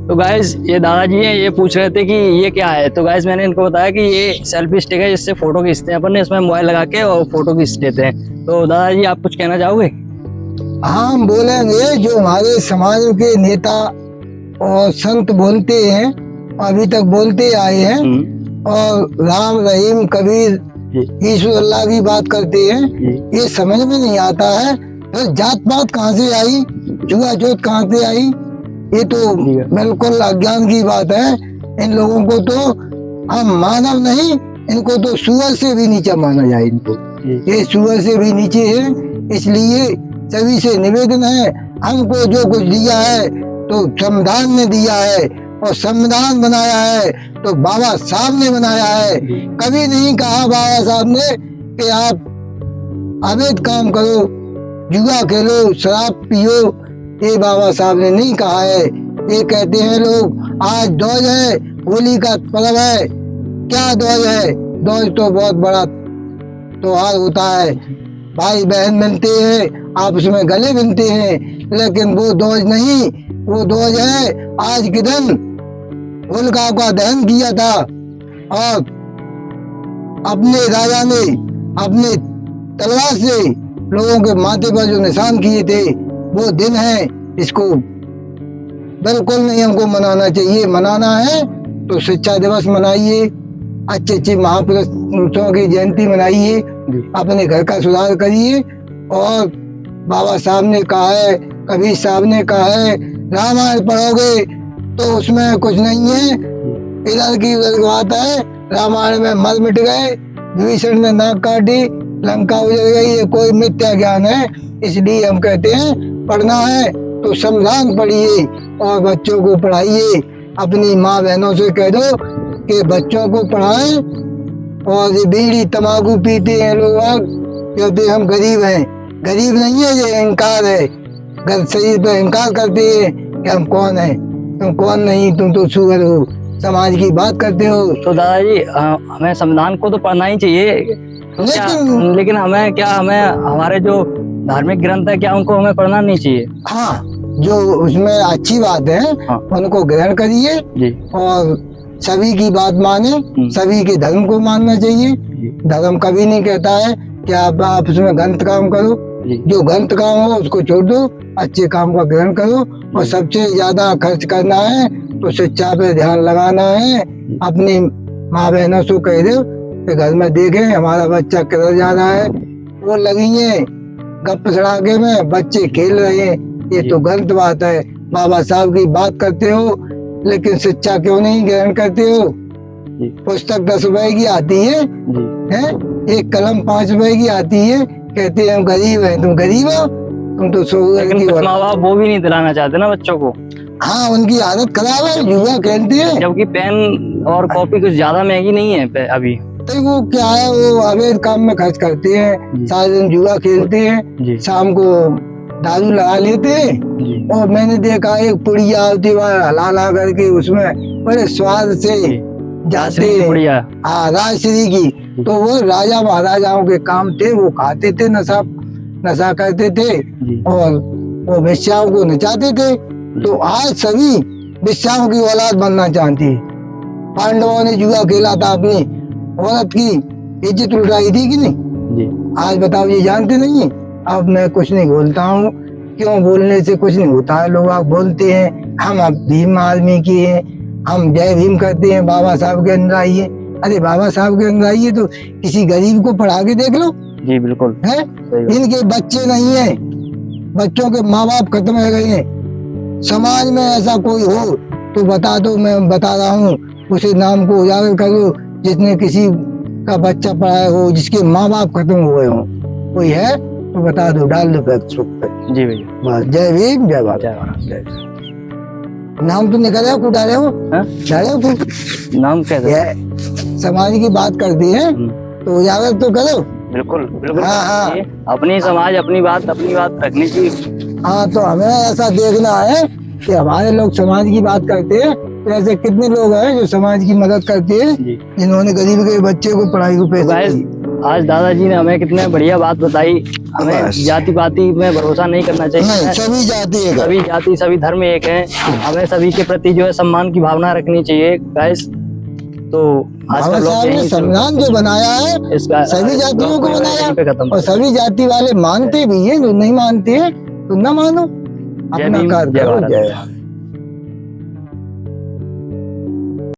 तो गाइस ये दादाजी हैं, ये पूछ रहे थे कि ये क्या है। तो गाइस मैंने इनको बताया कि ये सेल्फी स्टिक है, जिससे फोटो खींचते हैं अपन, इसमें मोबाइल लगा के और फोटो खींच लेते हैं। तो दादाजी आप कुछ कहना चाहोगे? हाँ, हम बोलेंगे जो हमारे समाज के नेता और संत बोलते हैं, अभी तक बोलते आए हैं, और राम रहीम कबीर ईश्वर अल्लाह की बात करते हैं, ये समझ में नहीं आता है। तो जात पात कहाँ से आई, छुआछूत कहाँ से आई, ये तो बिल्कुल अज्ञान की बात है। इन लोगों को तो हम मानव नहीं, इनको तो सूअर से भी नीचा माना जाए। इनको ये सूअर से भी नीचे है। इसलिए सभी से निवेदन है, हमको जो कुछ दिया है तो संविधान ने दिया है, और संविधान बनाया है तो बाबा साहब ने बनाया है। कभी नहीं कहा बाबा साहब ने कि आप अवैध काम करो, जुआ खेलो, शराब पियो, ये बाबा साहब ने नहीं कहा है। ये कहते हैं लोग आज ध्वज है, होली का पर्व है, क्या ध्वज है? ध्वज तो बहुत बड़ा त्योहार होता है, भाई बहन मिलते हैं, आपस में गले मिलते हैं, लेकिन वो ध्वज नहीं, वो ध्वज है आज के दिन होलिका का दहन किया था, और अपने राजा ने अपने तलवार से लोगों के माथे पर जो निशान किए थे, वो दिन है। इसको बिल्कुल नहीं हमको मनाना चाहिए। मनाना है तो शिक्षा दिवस मनाइए, अच्छे अच्छे महापुरुषों की जयंती मनाइए, अपने घर का सुधार करिए। और बाबा साहब ने कहा है, कबीर साहब ने कहा है, रामायण पढ़ोगे तो उसमें कुछ नहीं है, इधर की उधर की बात है। रामायण में मर मिट गए, विभीषण ने नाक काटी, लंका उजड़ गई, ये कोई मिथ्या ज्ञान है। इसलिए हम कहते हैं पढ़ना है तो संविधान पढ़िए और बच्चों को पढ़ाइए। अपनी माँ बहनों से कह दो कि बच्चों को पढ़ाएं। और ये बीड़ी तंबाकू पीते हैं लोग, कहते हम गरीब हैं। गरीब नहीं है, ये अहंकार है। शरीर पे अहंकार करते हैं कि हम कौन है। तुम कौन नहीं, तुम तो सुअर हो, समाज की बात करते हो। तो दादाजी हमें संविधान को तो पढ़ना ही चाहिए, तो लेकिन हमें हमारे जो धार्मिक ग्रंथ है, क्या उनको हमें पढ़ना नहीं चाहिए? हाँ, जो उसमें अच्छी बात है, हाँ, उनको ग्रहण करिए और सभी की बात माने, सभी के धर्म को मानना चाहिए। धर्म कभी नहीं कहता है कि आप उसमें गलत काम करो। जो गलत काम हो उसको छोड़ दो, अच्छे काम का ग्रहण करो। और सबसे ज्यादा खर्च करना है तो शिक्षा पे ध्यान लगाना है। अपनी माँ बहनों से कह दो कि घर में देखें हमारा बच्चा किधर जा रहा है, वो लगी है गप सड़ाके में, बच्चे खेल रहे हैं, ये तो गलत बात है। बाबा साहब की बात करते हो लेकिन शिक्षा क्यों नहीं ग्रहण करते हो? पुस्तक 10 रुपए की आती है, एक कलम 5 रुपए की आती है, कहते हैं हम गरीब हैं। तुम गरीब हो? तुम तो माँ बाप वो भी नहीं दिलाना चाहते ना बच्चों को। हाँ, उनकी आदत खराब है, जुआ खेलते हैं। जबकि पेन और कॉपी कुछ ज्यादा महंगी नहीं है अभी। तो वो क्या है, वो अवैध काम में खर्च करते हैं, सारे दिन जुआ खेलते हैं, शाम को दारू लगा लेते हैं। और मैंने देखा एक पुड़िया होती है, हला करके उसमें बड़े स्वाद से जाते हैं। हाँ, राजश्री की। तो वो राजा महाराजाओं के काम थे, वो खाते थे, नशा करते थे और वो वेश्याओं को नचाते थे। तो आज सभी वेश्याओं की औलाद बनना चाहती है। पांडवों ने जुआ खेला था, अपनी औरत की इज्जत उठाई थी कि नहीं? आज बताओ, ये जानते नहीं है? अब मैं कुछ नहीं बोलता हूँ, क्यों बोलने से कुछ नहीं होता है। लोग आप बोलते हैं हम अब भीम आदमी की हैं, हम जय भीम करते हैं, बाबा साहब के अंदर आइए। अरे बाबा साहब के अंदर आइए तो किसी गरीब को पढ़ा के देख लो। जी बिल्कुल है। इनके बच्चे नहीं है, बच्चों के माँ बाप खत्म हो गए हैं। समाज में ऐसा कोई हो तो बता दो, मैं बता रहा हूँ, उसे नाम को उजागर करो जिसने किसी का बच्चा पढ़ाया हो, जिसके माँ बाप खत्म हुए हो। कोई है तो बता दो, डाल दो फेसबुक पे। जी भैया, बस। जय भीम, जय भारत। नाम तो निकल रहा, डाले हो? डाले हो? नाम कैसे? समाज की बात करती है तो उजागर तो करो। बिल्कुल बिल्कुल। हाँ, अपनी समाज अपनी बात रखनी चाहिए। हाँ, तो हमें ऐसा देखना है कि हमारे लोग समाज की बात करते हैं, तो ऐसे कितने लोग हैं जो समाज की मदद करते हैं, जिन्होंने गरीब के बच्चे को पढ़ाई को पैसे। आज दादाजी ने हमें कितने बढ़िया बात बताई। हमें बस। जाति पाति में भरोसा नहीं करना नहीं, चाहिए। सभी जाति एक है। सभी जाति सभी धर्म एक है। हमें सभी के प्रति जो है सम्मान की भावना रखनी चाहिए गाइस। तो आज का बाबा ब्लॉग साहब ने यहीं से संविधान जो बनाया है इसका सभी जातियों को ब्लॉग बनाया, यहीं पे खत्म और सभी जाति वाले मानते भी हैं। जो नहीं मानते हैं तो न मानो, जय अपना भीम, कार्य जय करो। भारत। जय भारत।